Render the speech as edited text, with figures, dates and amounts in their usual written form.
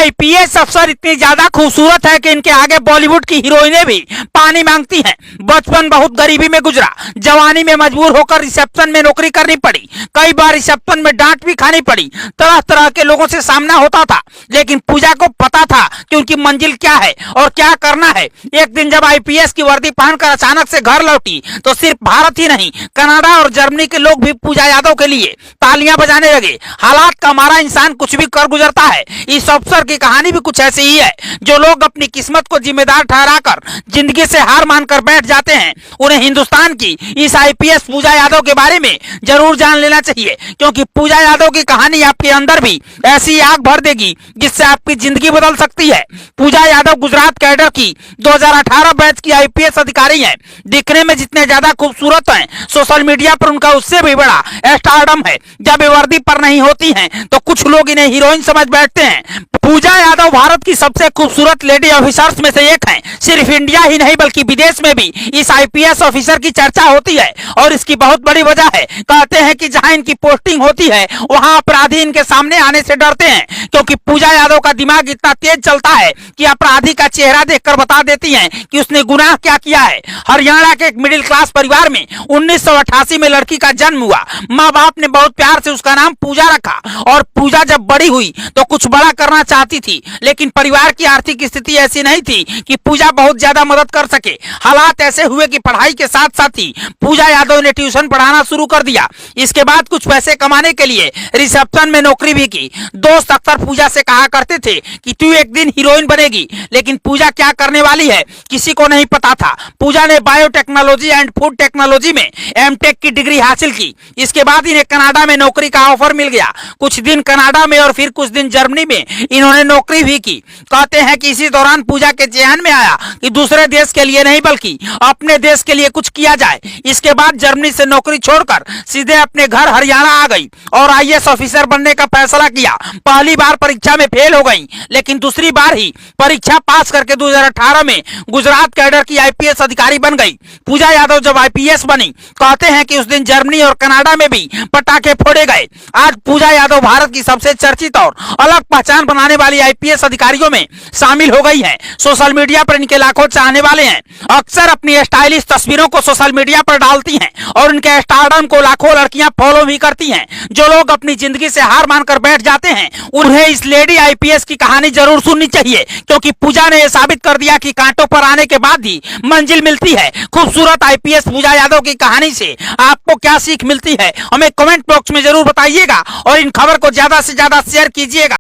IPS अफसर इतनी ज्यादा खूबसूरत है कि इनके आगे बॉलीवुड की हीरोइनें भी पानी मांगती हैं। बचपन बहुत गरीबी में गुजरा, जवानी में मजबूर होकर रिसेप्शन में नौकरी करनी पड़ी, कई बार रिसेप्शन में डांट भी खानी पड़ी, तरह तरह के लोगों से सामना होता था, लेकिन पूजा को पता था कि उनकी मंजिल क्या है और क्या करना है। एक दिन जब आईपीएस की वर्दी पहनकर अचानक से घर लौटी तो सिर्फ भारत ही नहीं, कनाडा और जर्मनी के लोग भी पूजा यादव के लिए तालियां बजाने लगे। हालात का मारा इंसान कुछ भी कर गुजरता है। इस अफसर की कहानी भी कुछ ऐसी ही है। जो लोग अपनी किस्मत को जिम्मेदार ठहराकर जिंदगी से हार मानकर बैठ जाते हैं, उन्हें हिंदुस्तान की इस आईपीएस पूजा यादव के बारे में जरूर जान लेना चाहिए, क्योंकि पूजा यादव की कहानी आपके अंदर भी ऐसी आग भर देगी जिससे आपकी जिंदगी बदल सकती है। पूजा यादव गुजरात कैडर की 2018 बैच की आईपीएस अधिकारी हैं। दिखने में जितने ज्यादा खूबसूरत हैं, सोशल मीडिया पर उनका उससे भी बड़ा स्टारडम है। जब ये वर्दी पर नहीं होती हैं तो कुछ लोग इन्हें हीरोइन समझ बैठते हैं। पूजा यादव भारत की सबसे खूबसूरत लेडी ऑफिसर्स में से एक हैं। सिर्फ इंडिया ही नहीं बल्कि विदेश में भी इस आईपीएस ऑफिसर की चर्चा होती है और इसकी बहुत बड़ी वजह है। कहते हैं कि जहां इनकी पोस्टिंग होती है वहां अपराधी इनके सामने आने से डरते हैं, क्योंकि पूजा यादव का दिमाग इतना तेज चलता है कि अपराधी का चेहरा देखकर बता देती हैं कि उसने गुनाह क्या किया है। हरियाणा के एक मिडिल क्लास परिवार में 1988 में लड़की का जन्म हुआ। माँ बाप ने बहुत प्यार से उसका नाम पूजा रखा और पूजा जब बड़ी हुई तो कुछ बड़ा करना चाहती थी, लेकिन परिवार की आर्थिक स्थिति ऐसी नहीं थी कि पूजा बहुत ज्यादा मदद कर सके। हालात ऐसे हुए कि पढ़ाई के साथ साथ ही पूजा यादव ने ट्यूशन पढ़ाना शुरू कर दिया। इसके बाद कुछ पैसे कमाने के लिए रिसेप्शन में नौकरी भी की। दोस्त अक्सर पूजा से कहा करते थे कि तू एक दिन हीरोइन बनेगी, लेकिन पूजा क्या करने वाली है किसी को नहीं पता था। पूजा ने बायोटेक्नोलॉजी एंड फूड टेक्नोलॉजी में एमटेक की डिग्री हासिल की। इसके बाद इन्हें कनाडा में नौकरी का ऑफर मिल गया। कुछ दिन कनाडा में और फिर कुछ दिन जर्मनी में इन्होंने नौकरी भी की। कहते हैं कि इसी दौरान पूजा के ज़हन में आया कि दूसरे देश के लिए नहीं बल्कि अपने देश के लिए कुछ किया जाए। इसके बाद जर्मनी से नौकरी छोड़कर सीधे अपने घर हरियाणा आ गई और आईएएस ऑफिसर बनने का फैसला किया। पहली बार परीक्षा में फेल हो गई, लेकिन दूसरी बार ही परीक्षा पास करके 2018 में गुजरात कैडर की आईपीएस अधिकारी बन गई। पूजा यादव जब आईपीएस बनी, कहते हैं कि उस दिन जर्मनी और कनाडा में भी पटाखे फोड़े गए। आज पूजा यादव भारत की सबसे चर्चित और अलग पहचान बनाने वाली आईपीएस अधिकारियों में शामिल हो गई हैं। सोशल मीडिया पर इनके लाखों चाहने वाले हैं। अक्सर अपनी स्टाइलिश तस्वीरों को सोशल मीडिया पर डालती हैं और उनके स्टारडम को लाखों लड़कियां फॉलो भी करती हैं। जो लोग अपनी जिंदगी से हार मानकर बैठ जाते हैं, उन्हें इस लेडी आईपीएस की कहानी जरूर सुननी चाहिए, क्योंकि पूजा ने यह साबित कर दिया कि कांटों पर आने के बाद ही मंजिल मिलती है। खूबसूरत आईपीएस पूजा यादव की कहानी से आपको क्या सीख मिलती है, हमें कमेंट बॉक्स में जरूर बताइएगा और इन खबर को ज्यादा से ज्यादा शेयर कीजिएगा।